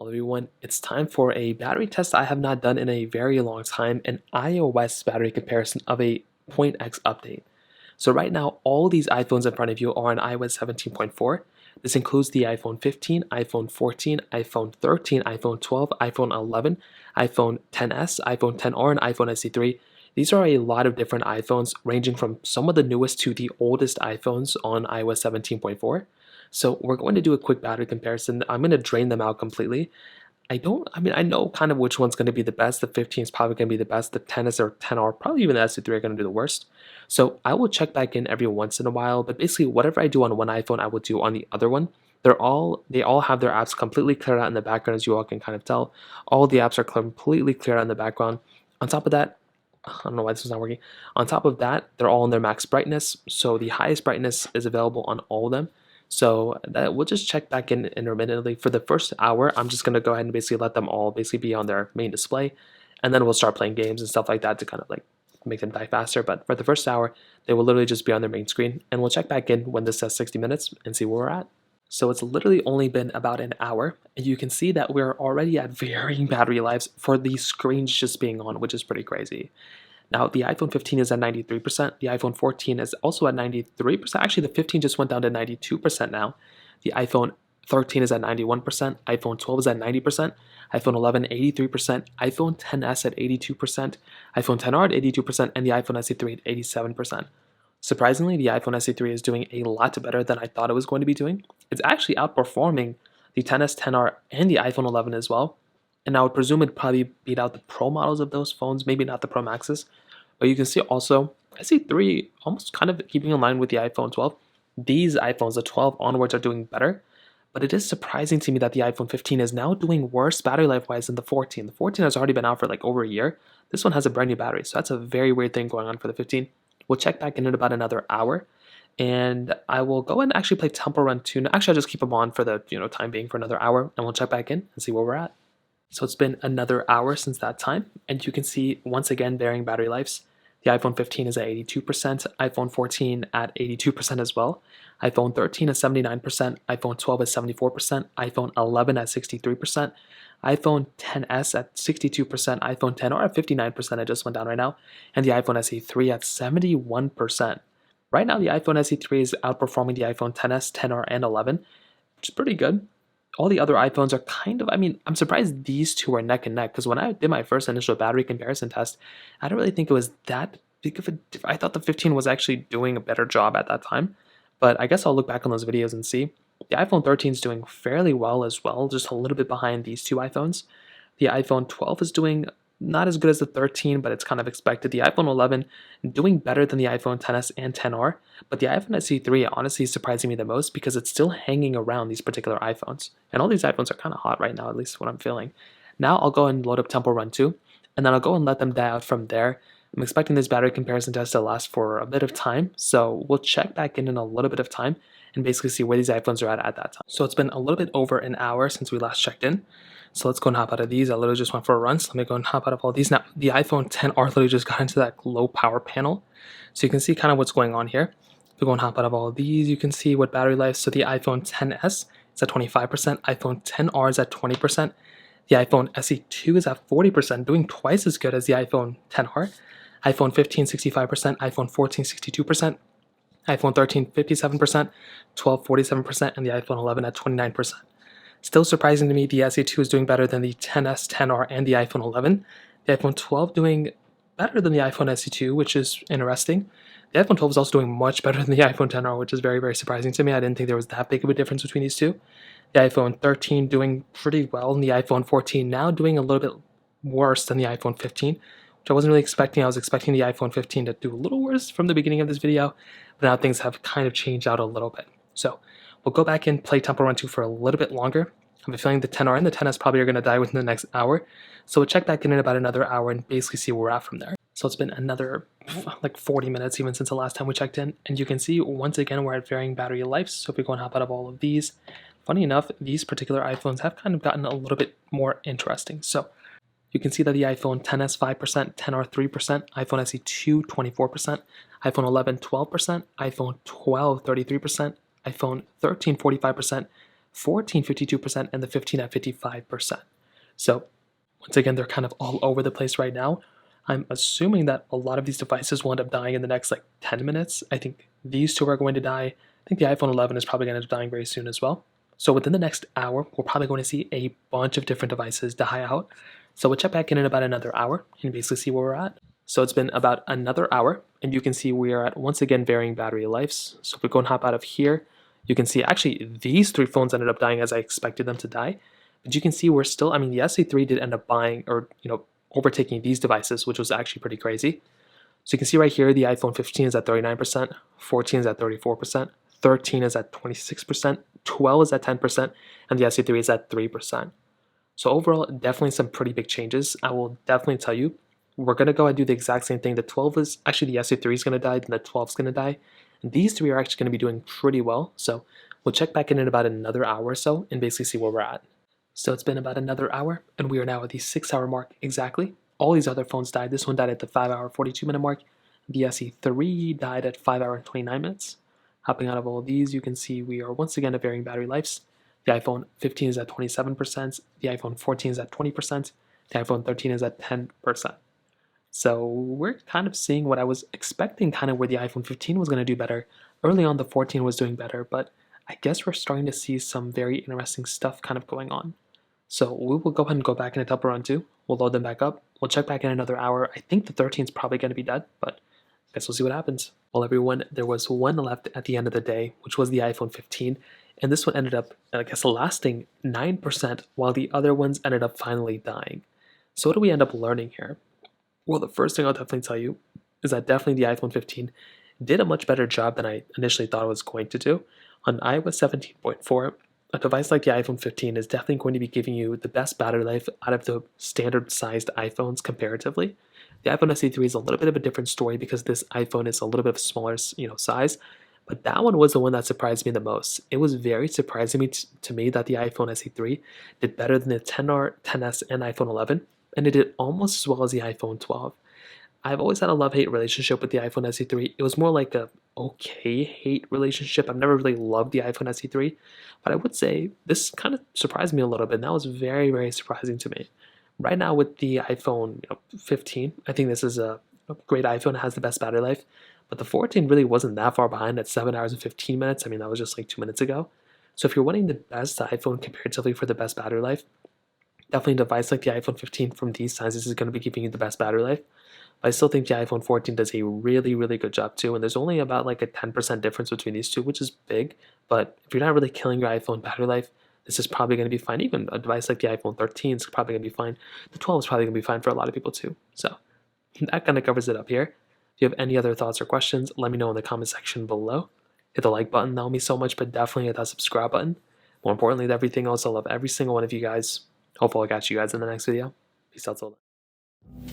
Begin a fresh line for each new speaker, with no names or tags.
Hello everyone, it's time for a battery test I have not done in a very long time, an iOS battery comparison of a Point X update. So right now, all these iPhones in front of you are on iOS 17.4. This includes the iPhone 15, iPhone 14, iPhone 13, iPhone 12, iPhone 11, iPhone XS, iPhone XR, and iPhone SE3. These are a lot of different iPhones, ranging from some of the newest to the oldest iPhones on iOS 17.4. So we're going to do a quick battery comparison. I'm going to drain them out completely. I know kind of which one's going to be the best. The 15 is probably going to be the best. The 10s or 10R, probably even the SE3 are going to do the worst. So I will check back in every once in a while, but basically whatever I do on one iPhone, I will do on the other one. They all have their apps completely cleared out in the background, as you all can kind of tell. All the apps are completely cleared out in the background. On top of that, I don't know why this is not working. On top of that, they're all in their max brightness. So the highest brightness is available on all of them. So that we'll just check back in intermittently. For the first hour, I'm just going to go ahead and basically let them all basically be on their main display. And then we'll start playing games and stuff like that to kind of like make them die faster. But for the first hour, they will literally just be on their main screen. And we'll check back in when this says 60 minutes and see where we're at. So it's literally only been about an hour, and you can see that we're already at varying battery lives for these screens just being on, which is pretty crazy. Now, the iPhone 15 is at 93%. The iPhone 14 is also at 93%. Actually, the 15 just went down to 92% now. The iPhone 13 is at 91%. iPhone 12 is at 90%. iPhone 11, 83%. iPhone XS at 82%. iPhone XR at 82%. And the iPhone SE3 at 87%. Surprisingly, the iPhone SE3 is doing a lot better than I thought it was going to be doing. It's actually outperforming the XS, XR, and the iPhone 11 as well. And I would presume it'd probably beat out the Pro models of those phones, maybe not the Pro Maxes. But you can see also, SE3 almost kind of keeping in line with the iPhone 12. These iPhones, the 12 onwards, are doing better. But it is surprising to me that the iPhone 15 is now doing worse battery life-wise than the 14. The 14 has already been out for like over a year. This one has a brand new battery, so that's a very weird thing going on for the 15. We'll check back in about another hour. And I will go and actually play Temple Run 2. Actually, I'll just keep them on for the time being for another hour, and we'll check back in and see where we're at. So it's been another hour since that time, and you can see once again varying battery lives. The iPhone 15 is at 82%, iPhone 14 at 82% as well, iPhone 13 at 79%, iPhone 12 at 74%, iPhone 11 at 63%, iPhone XS at 62%, iPhone XR at 59%, it just went down right now, and the iPhone SE3 at 71%. Right now, the iPhone SE3 is outperforming the iPhone XS, XR, and 11, which is pretty good. All the other iPhones are kind of, I'm surprised these two are neck and neck, because when I did my first initial battery comparison test, I don't really think it was that big of a difference. I thought the 15 was actually doing a better job at that time, but I guess I'll look back on those videos and see. The iPhone 13 is doing fairly well as well, just a little bit behind these two iPhones. The iPhone 12 is doing not as good as the 13, but it's kind of expected. The iPhone 11 doing better than the iPhone XS and XR, but the iPhone SE3 honestly is surprising me the most because it's still hanging around these particular iPhones. And all these iPhones are kind of hot right now, at least what I'm feeling. Now I'll go and load up Temple Run 2, and then I'll go and let them die out from there. I'm expecting this battery comparison test to last for a bit of time, so we'll check back in a little bit of time and basically see where these iPhones are at that time. So it's been a little bit over an hour since we last checked in. So let's go and hop out of these. I literally just went for a run, so let me go and hop out of all these. Now, the iPhone XR literally just got into that low power panel. So you can see kind of what's going on here. If we go and hop out of all of these, you can see what battery life. So the iPhone XS is at 25%, iPhone XR is at 20%, the iPhone SE2 is at 40%, doing twice as good as the iPhone XR, iPhone 15 65%, iPhone 14 62%, iPhone 13 57%, 12 47%, and the iPhone 11 at 29%. Still surprising to me, the SE2 is doing better than the XS, XR, and the iPhone 11. The iPhone 12 doing better than the iPhone SE2, which is interesting. The iPhone 12 is also doing much better than the iPhone XR, which is very, very surprising to me. I didn't think there was that big of a difference between these two. The iPhone 13 doing pretty well, and the iPhone 14 now doing a little bit worse than the iPhone 15, which I wasn't really expecting. I was expecting the iPhone 15 to do a little worse from the beginning of this video, but now things have kind of changed out a little bit. So we'll go back and play Temple Run 2 for a little bit longer. I have a feeling the XR and the XS probably are going to die within the next hour. So we'll check back in about another hour and basically see where we're at from there. So it's been another like 40 minutes even since the last time we checked in. And you can see once again we're at varying battery lives. So if we go and hop out of all of these, funny enough, these particular iPhones have kind of gotten a little bit more interesting. So you can see that the iPhone XS 5%, XR 3%, iPhone SE2 24%, iPhone 11 12%, iPhone 12 33%, iPhone 13 45%, 14 52%, and the 15 at 55%. So once again, they're kind of all over the place right now. I'm assuming that a lot of these devices will end up dying in the next like 10 minutes. I think these two are going to die. I think the iPhone 11 is probably going to end up dying very soon as well. So within the next hour, we're probably going to see a bunch of different devices die out. So we'll check back in about another hour and basically see where we're at. So it's been about another hour, and you can see we are at, once again, varying battery lives. So if we go and hop out of here, you can see actually these three phones ended up dying as I expected them to die. But you can see we're still, I mean, the SE3 did end up buying or, overtaking these devices, which was actually pretty crazy. So you can see right here, the iPhone 15 is at 39%, 14 is at 34%, 13 is at 26%, 12 is at 10%, and the SE3 is at 3%. So overall, definitely some pretty big changes. I will definitely tell you, we're going to go and do the exact same thing. The 12 is, actually the SE3 is going to die, then the 12 is going to die. And these three are actually going to be doing pretty well. So we'll check back in about another hour or so and basically see where we're at. So it's been about another hour, and we are now at the 6-hour mark exactly. All these other phones died. This one died at the 5-hour, 42-minute mark. The SE3 died at 5-hour and 29 minutes. Hopping out of all of these, you can see we are once again at varying battery lives. The iPhone 15 is at 27%, the iPhone 14 is at 20%, the iPhone 13 is at 10%. So we're kind of seeing what I was expecting, kind of where the iPhone 15 was going to do better. Early on, the 14 was doing better, but I guess we're starting to see some very interesting stuff kind of going on. So we will go ahead and go back into Temple Run 2. We'll load them back up. We'll check back in another hour. I think the 13 is probably going to be dead, but I guess we'll see what happens. Well, everyone, there was one left at the end of the day, which was the iPhone 15. And this one ended up, I guess, lasting 9%, while the other ones ended up finally dying. So what do we end up learning here? Well, the first thing I'll definitely tell you is that definitely the iPhone 15 did a much better job than I initially thought it was going to do. On iOS 17.4, a device like the iPhone 15 is definitely going to be giving you the best battery life out of the standard sized iPhones comparatively. The iPhone SE3 is a little bit of a different story because this iPhone is a little bit of a smaller, size. But that one was the one that surprised me the most. It was very surprising to me that the iPhone SE3 did better than the 10R, 10s, and iPhone 11, and it did almost as well as the iPhone 12. I've always had a love-hate relationship with the iPhone SE3. It was more like a okay-hate relationship. I've never really loved the iPhone SE3, but I would say this kind of surprised me a little bit, and that was very, very surprising to me. Right now with the iPhone 15, I think this is a great iPhone. It has the best battery life, but the 14 really wasn't that far behind at 7 hours and 15 minutes. I mean, that was just like 2 minutes ago. So if you're wanting the best iPhone comparatively for the best battery life, definitely a device like the iPhone 15 from these sizes is going to be giving you the best battery life. But I still think the iPhone 14 does a really, really good job too. And there's only about like a 10% difference between these two, which is big. But if you're not really killing your iPhone battery life, this is probably going to be fine. Even a device like the iPhone 13 is probably going to be fine. The 12 is probably going to be fine for a lot of people too. So that kind of covers it up here. If you have any other thoughts or questions, let me know in the comment section below. Hit the like button, that will mean so much, but definitely hit that subscribe button. More importantly than everything else, I love every single one of you guys. Hopefully I'll catch you guys in the next video. Peace out till then.